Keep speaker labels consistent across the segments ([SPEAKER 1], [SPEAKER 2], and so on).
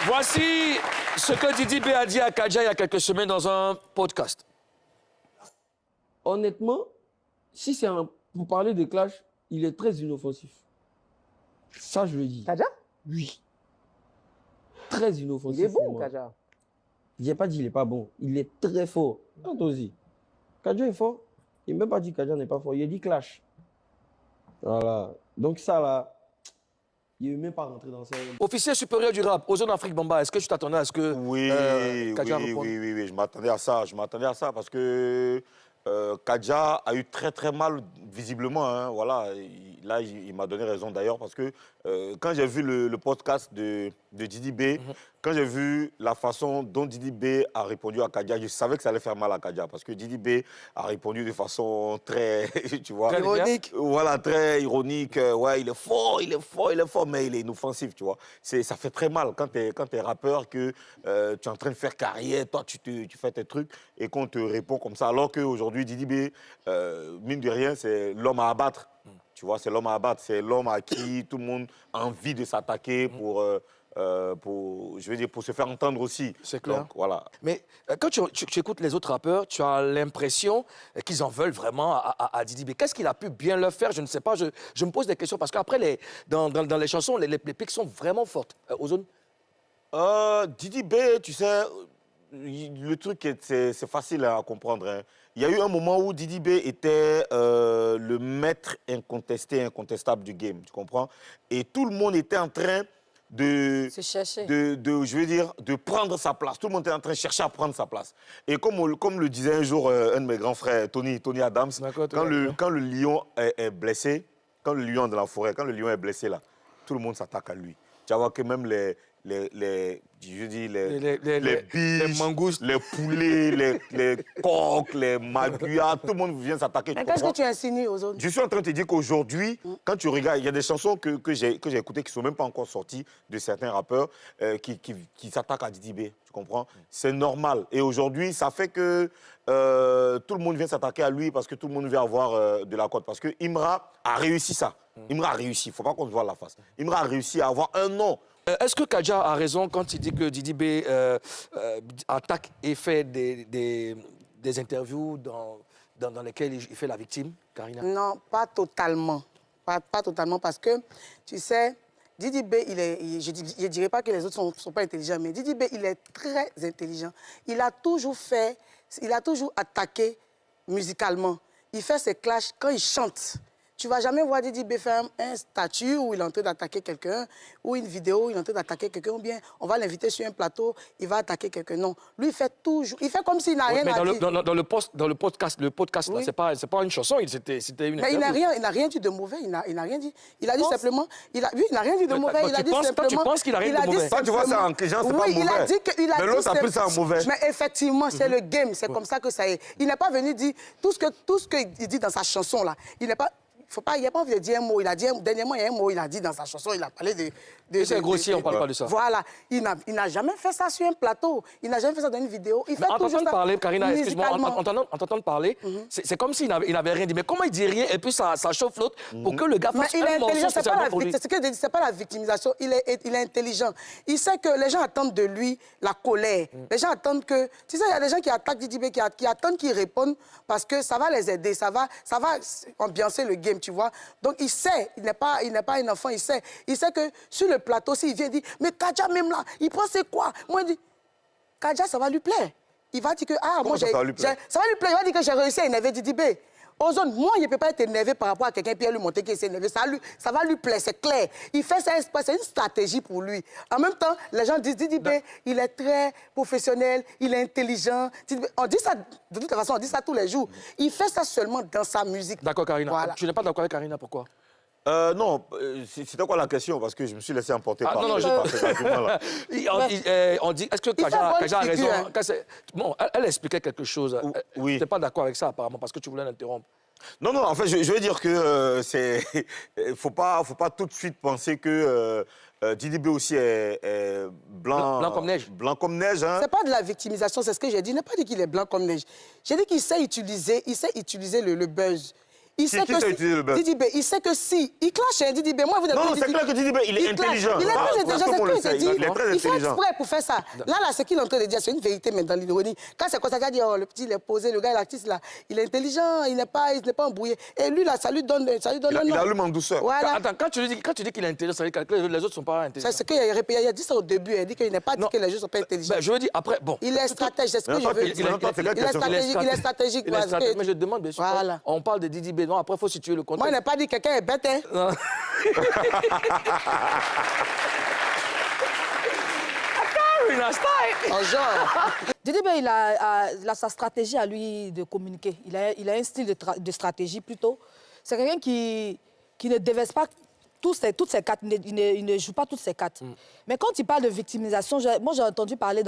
[SPEAKER 1] Voici ce que Didi B a dit à Kadja il y a quelques semaines dans un podcast.
[SPEAKER 2] Honnêtement, si c'est pour parler de clash, il est très inoffensif. Ça, je le dis.
[SPEAKER 3] Kadja?
[SPEAKER 2] Oui. Très inoffensif.
[SPEAKER 3] Il est bon, Kadja.
[SPEAKER 2] Je n'ai pas dit qu'il n'est pas bon. Il est très fort. Attends aussi. Kadja est fort. Il n'a même pas dit que Kadja n'est pas fort. Il a dit clash. Voilà. Donc ça, là, il ne veut même pas rentrer dans ça.
[SPEAKER 1] Officier supérieur du rap, Ozone Afrique Bamba, est-ce que tu t'attendais à ce que Kadja réponde?
[SPEAKER 4] Oui, je m'attendais à ça. Je m'attendais à ça parce que Kadja a eu très mal, visiblement. Hein, voilà. Là, il m'a donné raison d'ailleurs parce que quand j'ai vu le podcast de Didi B, quand j'ai vu la façon dont Didi B a répondu à Kadja, je savais que ça allait faire mal à Kadja parce que Didi B a répondu de façon très, tu vois,
[SPEAKER 3] Très ironique.
[SPEAKER 4] Voilà, très ironique. Ouais, il est fort, mais il est inoffensif, tu vois. Ça fait très mal quand tu es rappeur, que tu es en train de faire carrière, toi, tu fais tes trucs et qu'on te répond comme ça. Alors qu'aujourd'hui, Didi B, mine de rien, c'est l'homme à abattre. Tu vois, c'est l'homme à abattre, c'est l'homme à qui tout le monde a envie de s'attaquer pour se faire entendre aussi.
[SPEAKER 1] C'est clair.
[SPEAKER 4] Donc, voilà.
[SPEAKER 1] Mais quand tu écoutes les autres rappeurs, tu as l'impression qu'ils en veulent vraiment à Didi B. Qu'est-ce qu'il a pu bien leur faire? Je ne sais pas. Je me pose des questions parce qu'après, dans les chansons, les pics sont vraiment fortes. Ozone?
[SPEAKER 4] Didi B, tu sais, le truc, c'est facile à comprendre. Hein. Il y a eu un moment où Didi B était le maître incontestable du game, tu comprends? Et tout le monde était en train de prendre sa place. Tout le monde était en train de chercher à prendre sa place. Et comme le disait un jour un de mes grands frères, Tony Adams, quand le lion est blessé, quand le lion est dans la forêt, quand le lion est blessé, là, tout le monde s'attaque à lui. Tu vas voir que même les biches,
[SPEAKER 1] mangoustes,
[SPEAKER 4] les poulets, les coqs, les maguas, tout le monde vient s'attaquer.
[SPEAKER 3] Mais qu'est-ce que tu insinues aux autres?
[SPEAKER 4] Je suis en train de te dire qu'aujourd'hui, quand tu regardes, il y a des chansons que j'ai écoutées qui ne sont même pas encore sorties de certains rappeurs qui s'attaquent à Didi B, tu comprends? C'est normal. Et aujourd'hui, ça fait que tout le monde vient s'attaquer à lui parce que tout le monde veut avoir de la cote. Parce que Imra a réussi ça. Imra a réussi, il ne faut pas qu'on se voie la face. Imra a réussi à avoir un nom.
[SPEAKER 1] Est-ce que Kadja a raison quand il dit que Didi B attaque et fait des interviews dans lesquelles il fait la victime, Karina?
[SPEAKER 3] Non, pas totalement. Pas totalement parce que, tu sais, Didi B, je ne dirais pas que les autres ne sont pas intelligents, mais Didi B, il est très intelligent. Il a toujours attaqué musicalement. Il fait ses clashs quand il chante. Tu ne vas jamais voir Didi B faire un statut où il est en train d'attaquer quelqu'un, ou une vidéo où il est en train d'attaquer quelqu'un, ou bien on va l'inviter sur un plateau, il va attaquer quelqu'un. Non, lui, il fait toujours... Il fait comme s'il n'a rien à dire.
[SPEAKER 1] Dans le podcast, oui. C'est pas une chanson, c'était une
[SPEAKER 3] mais interview. Il n'a rien dit de mauvais, il n'a rien dit. Il a dit simplement... Oui, il n'a rien dit de mauvais, il a dit simplement...
[SPEAKER 1] Tu penses qu'il n'a rien dit de mauvais?
[SPEAKER 4] Toi, tu vois ça en gens, c'est pas mauvais.
[SPEAKER 3] Il a dit que...
[SPEAKER 4] Mais l'autre appelle ça mauvais.
[SPEAKER 3] Mais effectivement, c'est le game, c'est comme ça que ça est. Il n'est pas venu dire tout ce qu'il dit dans sa chanson, là. Il n'a pas envie de dire un mot. Il a dit, dernièrement, il y a un mot, il a dit dans sa chanson, il a parlé de...
[SPEAKER 1] C'est grossier, on ne parle pas de ça.
[SPEAKER 3] Voilà. Il n'a jamais fait ça sur un plateau. Il n'a jamais fait ça dans une vidéo. Il fait
[SPEAKER 1] en
[SPEAKER 3] toujours
[SPEAKER 1] t'entendant parler, Karina, excuse-moi, en t'entendant parler, c'est comme s'il n'avait rien dit. Mais comment il dit rien et puis ça chauffe l'autre pour que le gars fasse un morceau spécialement pour lui?
[SPEAKER 3] C'est ce que je dis, c'est pas la victimisation. Il est intelligent. Il sait que les gens attendent de lui la colère. Les gens attendent que... Tu sais, il y a des gens qui attaquent Didi B, qui attendent qu'il réponde parce que ça va les aider, ça va ambiancer le game, tu vois. Donc, il sait, il n'est pas un enfant, il sait que sur le plateau, s'il vient dire, mais Kadja même là, il pense c'est quoi? Moi, je dis, Kadja, ça va lui plaire. Il va dire que, moi, ça va lui plaire, il va dire que j'ai réussi à énerver Didi B. Ozone, moi, il ne peut pas être énervé par rapport à quelqu'un puis lui montrer qu'il s'est énervé. Ça va lui plaire, c'est clair. Il fait ça, c'est une stratégie pour lui. En même temps, les gens disent, Didi B, il est très professionnel, il est intelligent. On dit ça, de toute façon, on dit ça tous les jours. Il fait ça seulement dans sa musique.
[SPEAKER 1] D'accord, Karina.
[SPEAKER 3] Voilà.
[SPEAKER 1] Tu n'es pas d'accord avec Karina, pourquoi?
[SPEAKER 4] Non, c'était quoi la question? Parce que je me suis laissé emporter par
[SPEAKER 1] non,
[SPEAKER 4] cet argument-là.
[SPEAKER 1] On dit, est-ce que Kadja a raison?
[SPEAKER 3] Hein.
[SPEAKER 1] Bon, elle expliquait quelque chose.
[SPEAKER 4] Oui.
[SPEAKER 1] Tu n'étais pas d'accord avec ça, apparemment, parce que tu voulais l'interrompre.
[SPEAKER 4] Non, en fait, je veux dire que faut pas tout de suite penser que Didi B aussi est blanc
[SPEAKER 1] comme neige.
[SPEAKER 4] Blanc comme neige, hein.
[SPEAKER 3] C'est pas de la victimisation, c'est ce que j'ai dit. Je n'ai pas dit qu'il est blanc comme neige. J'ai dit qu'il sait utiliser le buzz. Il sait
[SPEAKER 4] qui
[SPEAKER 3] que
[SPEAKER 4] sait utiliser le buzz?
[SPEAKER 3] Didi B, il sait que si il clash, hein, Didi B. Moi, vous
[SPEAKER 4] Non, c'est clair que Didi B, il est intelligent.
[SPEAKER 3] Il est très intelligent, c'est
[SPEAKER 4] le
[SPEAKER 3] ce
[SPEAKER 4] sait.
[SPEAKER 3] que je
[SPEAKER 4] Il est
[SPEAKER 3] dis.
[SPEAKER 4] très
[SPEAKER 3] Il fait
[SPEAKER 4] intelligent.
[SPEAKER 3] exprès pour faire ça. Là, ce qu'il est en train de dire, c'est une vérité, mais dans l'ironie. Quand c'est comme ça, il a dit, oh, le petit, il est posé, le gars, l'artiste, là, il est intelligent, il n'est pas embrouillé. Et lui, là, ça lui donne un
[SPEAKER 4] Il
[SPEAKER 3] nom.
[SPEAKER 4] allume en douceur.
[SPEAKER 3] Voilà.
[SPEAKER 1] Attends, quand tu dis qu'il est intelligent, ça veut dire que les autres ne sont pas intelligents.
[SPEAKER 3] C'est ce qu'il a répété. Il a dit ça au début. Il a dit qu'il n'a pas dit
[SPEAKER 1] Non.
[SPEAKER 3] que les gens ne sont pas intelligents.
[SPEAKER 1] Ben, je veux dire, après, bon.
[SPEAKER 3] Il est stratège, c'est ce que je veux dire.
[SPEAKER 4] Il est
[SPEAKER 3] stratégique.
[SPEAKER 1] Il est stratégique, mais je demande, bien sûr.
[SPEAKER 3] Voilà.
[SPEAKER 1] On parle de Didi B. Non, après, il faut situer le contexte.
[SPEAKER 3] Moi, je n'ai pas dit que quelqu'un est bête, hein.
[SPEAKER 1] Non.
[SPEAKER 3] Genre.
[SPEAKER 5] Didi B, il a sa stratégie à lui de communiquer. Il a un style de stratégie plutôt. C'est quelqu'un qui ne déverse pas toutes ses cartes, il ne joue pas toutes ses cartes. Mais quand il parle de victimisation, moi j'ai entendu parler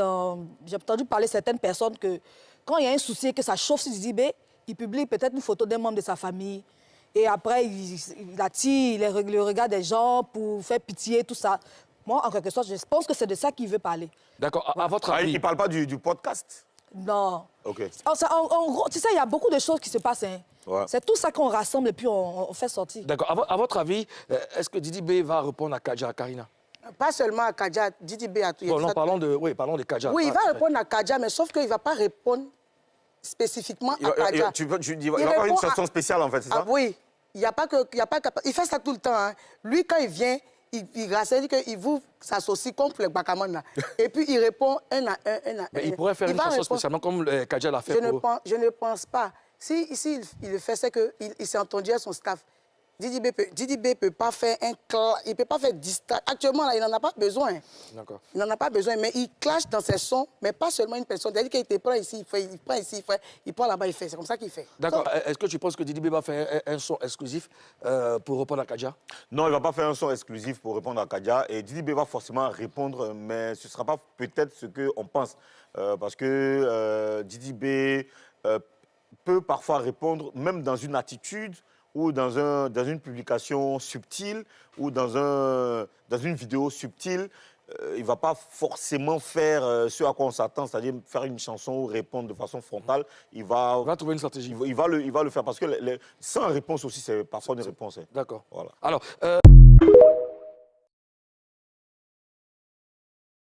[SPEAKER 5] certaines personnes que quand il y a un souci et que ça chauffe sur Didi B, il publie peut-être une photo d'un membre de sa famille. Et après, il attire le regard des gens pour faire pitié, tout ça. Moi, en quelque sorte, je pense que c'est de ça qu'il veut parler.
[SPEAKER 1] D'accord, à votre avis.
[SPEAKER 4] Il ne parle pas du podcast?
[SPEAKER 5] Non.
[SPEAKER 4] OK.
[SPEAKER 5] En gros, tu sais, il y a beaucoup de choses qui se passent. Hein.
[SPEAKER 4] Ouais.
[SPEAKER 5] C'est tout ça qu'on rassemble et puis on fait sortir.
[SPEAKER 1] D'accord, à votre avis, est-ce que Didi B va répondre à Kadja, à Karina?
[SPEAKER 3] Pas seulement à Kadja, Didi B a tout.
[SPEAKER 1] Bon, non, parlons de Kadja.
[SPEAKER 3] Oui, il va répondre à Kadja, mais sauf qu'il ne va pas répondre spécifiquement à Kadja.
[SPEAKER 4] Il va avoir une chanson spéciale, en fait, c'est ça?
[SPEAKER 3] Oui. Il fait ça tout le temps. Hein. Lui, quand il vient, il dit qu'il vous s'associe contre le Bakaman. Là. Et puis, il répond un à un.
[SPEAKER 1] Mais il pourrait faire une chanson spécialement comme Kadja l'a fait
[SPEAKER 3] Je ne pense pas. Si ici, il le fait, c'est qu'il s'est entendu à son staff. Didi B peut pas faire il peut pas faire actuellement, là, il n'en a pas besoin.
[SPEAKER 1] D'accord.
[SPEAKER 3] Il n'en a pas besoin, mais il clash dans ses sons, mais pas seulement une personne. C'est-à-dire qu'il te prend ici, il prend ici, il prend là-bas, il fait. C'est comme ça qu'il fait.
[SPEAKER 1] D'accord. Est-ce que tu penses que Didi B va faire un son exclusif pour répondre à Kadja?
[SPEAKER 4] Non, il ne va pas faire un son exclusif pour répondre à Kadja. Et Didi B va forcément répondre, mais ce ne sera pas peut-être ce qu'on pense. Parce que Didi B peut parfois répondre, même dans une attitude ou dans une publication subtile ou dans une vidéo subtile. Il ne va pas forcément faire ce à quoi on s'attend, c'est-à-dire faire une chanson ou répondre de façon frontale. Il va
[SPEAKER 1] trouver une stratégie.
[SPEAKER 4] Il va le faire parce que sans réponse aussi, c'est parfois une réponse. Hein.
[SPEAKER 1] D'accord.
[SPEAKER 4] Voilà.
[SPEAKER 1] Alors,